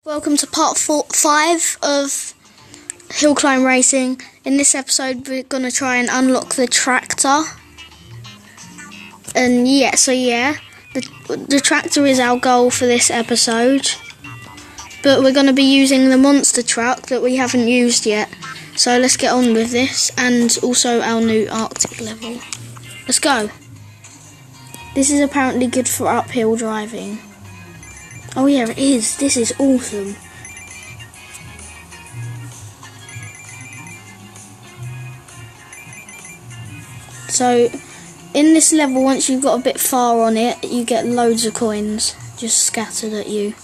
Welcome to part 5 of Hill Climb Racing. In this episode we're going to try and unlock the tractor. And the tractor is our goal for this episode. But we're going to be using the monster truck that we haven't used yet. So let's get on with this, and also our new Arctic level. Let's go. This is apparently good for uphill driving. Oh yeah, it is. This is awesome. So, in this level, once you've got a bit far on it, you get loads of coins just scattered at you.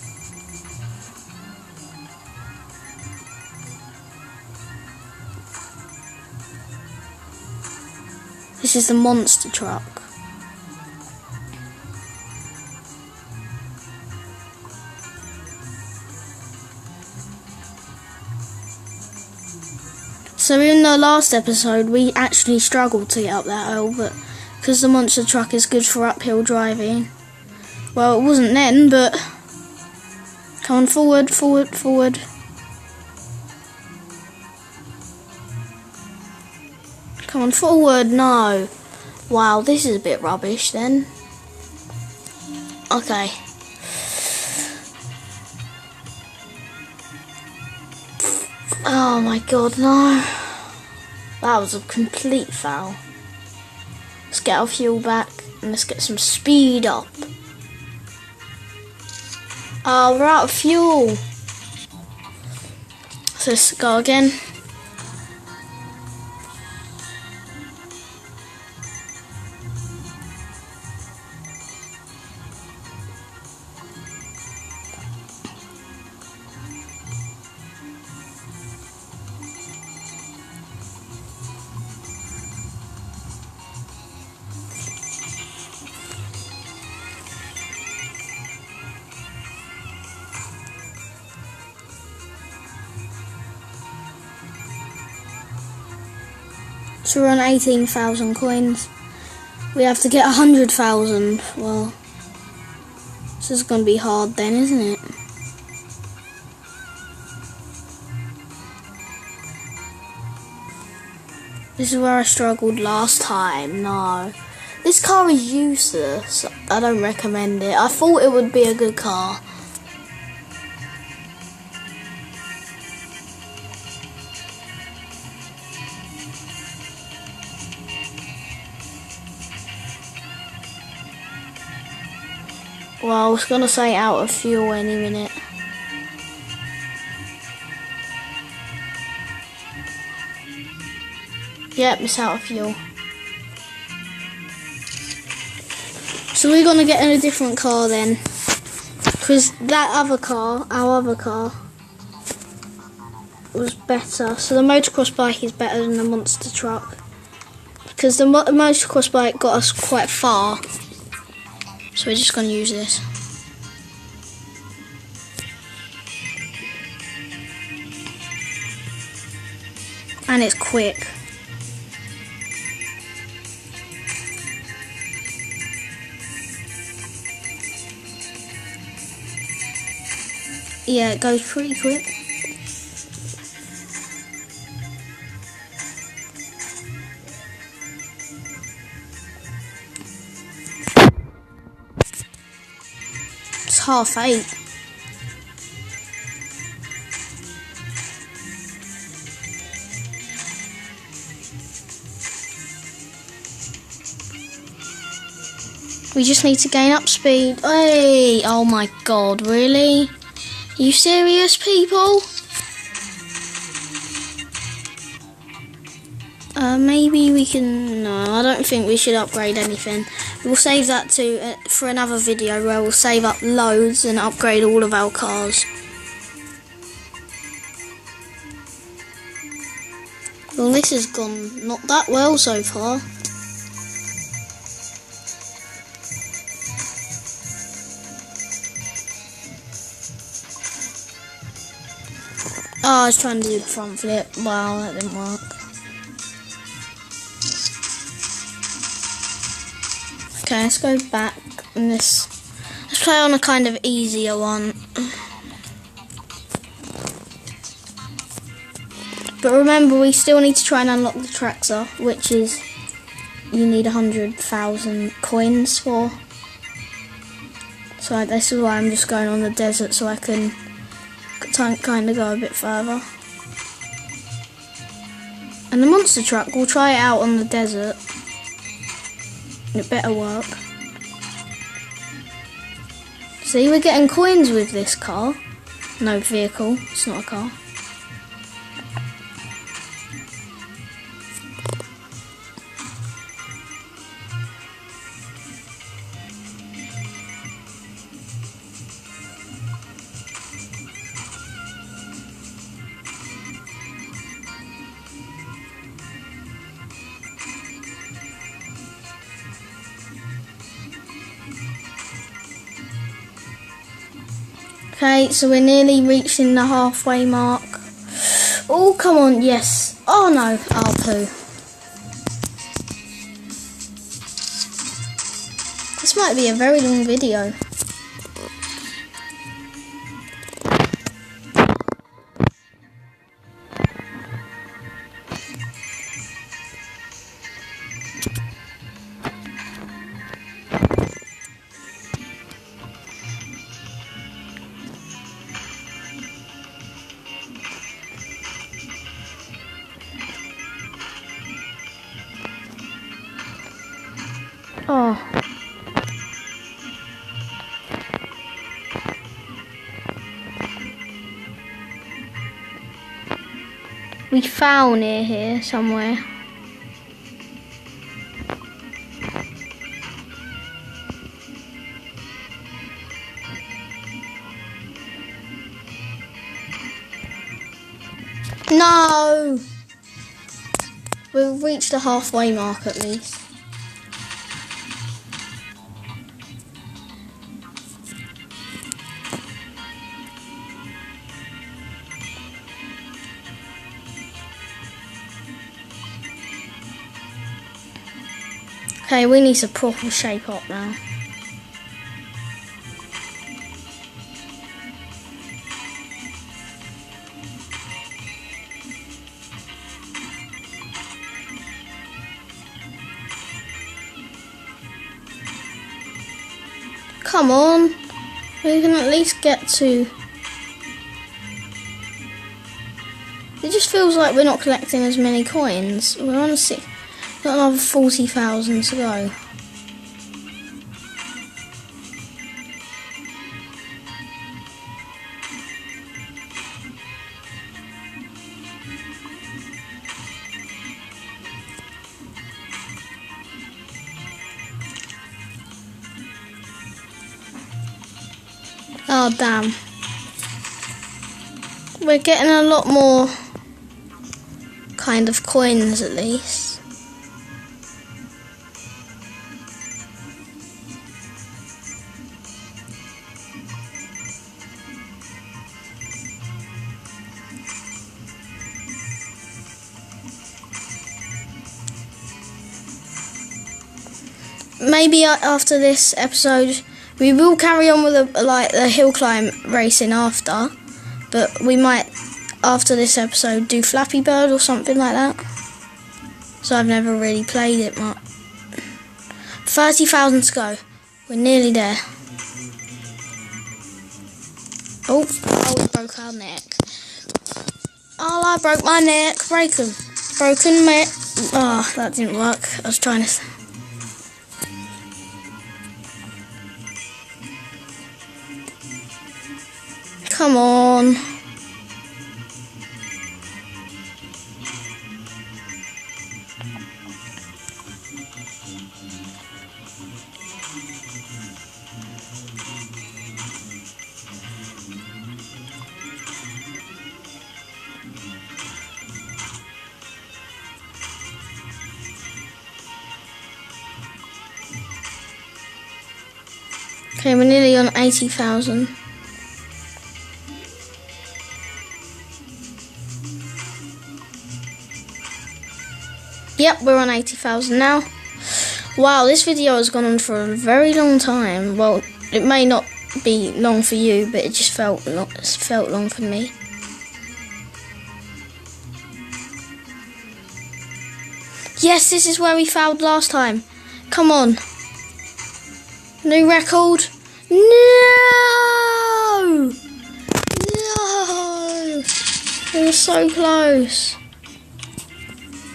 This is the monster truck. So in the last episode we actually struggled to get up that hill, but because the monster truck is good for uphill driving. Well, it wasn't then, but come on, forward, forward, forward. Come on, forward, no. Wow, this is a bit rubbish then. Okay. Oh my god, no. That was a complete foul. Let's get our fuel back and let's get some speed up. Oh, we're out of fuel. So let's go again. So we're on 18,000 coins. We have to get 100,000. Well, this is going to be hard then, isn't it? This is where I struggled last time. No. This car is useless. I don't recommend it. I thought it would be a good car. Well, I was going to say out of fuel any minute. Yep, it's out of fuel. So we're going to get in a different car then. Because that other car, our other car, was better. So the motocross bike is better than the monster truck. Because the motocross bike got us quite far. So we're just going to use this. And it's quick. Yeah, it goes pretty quick. It's 8:30. We just need to gain up speed. Hey! Oh my god, really? Are you serious, people? Maybe we can... No, I don't think we should upgrade anything. We'll save that for another video where we'll save up loads and upgrade all of our cars. Well, this has gone not that well so far. Oh, I was trying to do the front flip. Wow, that didn't work. Okay, let's go back and let's play on a kind of easier one. But remember, we still need to try and unlock the tractor, which is you need 100,000 coins for. So this is why I'm just going on the desert, so I can kind of go a bit further. And the monster truck, we'll try it out on the desert. It better work. See, we're getting coins with this car. No, vehicle, it's not a car. Okay, so we're nearly reaching the halfway mark. Oh, come on, yes. Oh no, oh poo. This might be a very long video. Oh. We found it here somewhere. No! We've reached the halfway mark at least. Okay, we need to proper shape up now. Come on, we can at least get to... It just feels like we're not collecting as many coins. We're on got another 40,000 to go. Oh damn. We're getting a lot more kind of coins at least. Maybe after this episode we will carry on with the hill climb racing after, but we might after this episode do Flappy Bird or something like that. So I've never really played it much. 30,000 to go. We're nearly there. Oh, we broke our neck. Oh, I broke my neck. Broken neck. Oh, that didn't work. I was trying to... Come on. Okay, we're nearly on 80,000. Yep, we're on 80,000 now. Wow, this video has gone on for a very long time. Well, it may not be long for you, but it just felt long for me. Yes, this is where we failed last time. Come on. New record. No! No! We were so close.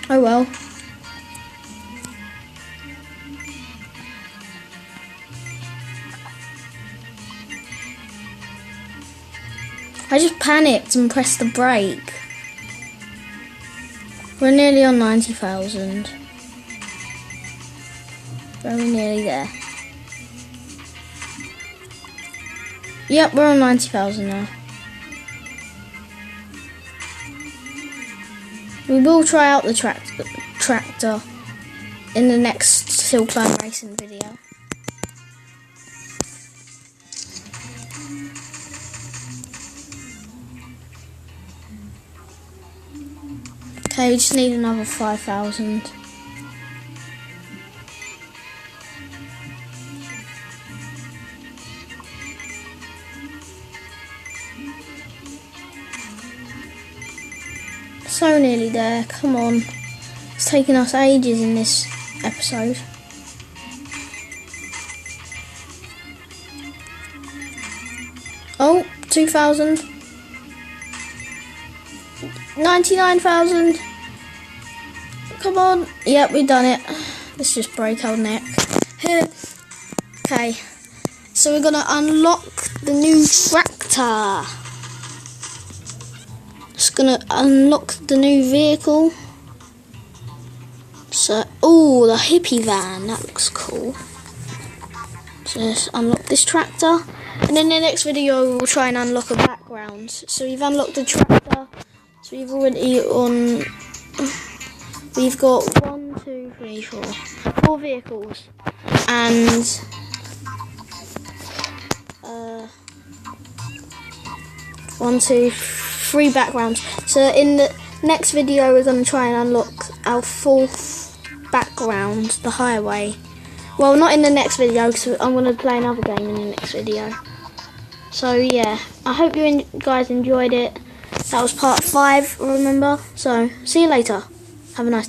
Oh well. I just panicked and pressed the brake. We're nearly on 90,000. Very nearly there. Yep, we're on 90,000 now. We will try out the tractor in the next hill climb racing video. Okay, we just need another 5,000. So nearly there, come on. It's taken us ages in this episode. Oh, 2,000. 99,000. Come on. Yep, we've done it. Let's just break our neck. Okay. So we're going to unlock the new tractor. Just going to unlock the new vehicle. So, oh, the hippie van. That looks cool. So let's unlock this tractor. And in the next video, we'll try and unlock a background. So we've unlocked the tractor. So we've already on... We've got 1, 2, 3, 4 vehicles. And... 1, 2, 3 backgrounds. So in the next video, we're going to try and unlock our 4th background, the highway. Well, not in the next video, because I'm going to play another game in the next video. So yeah, I hope you guys enjoyed it. That was part 5, remember? So, see you later. Have a nice day.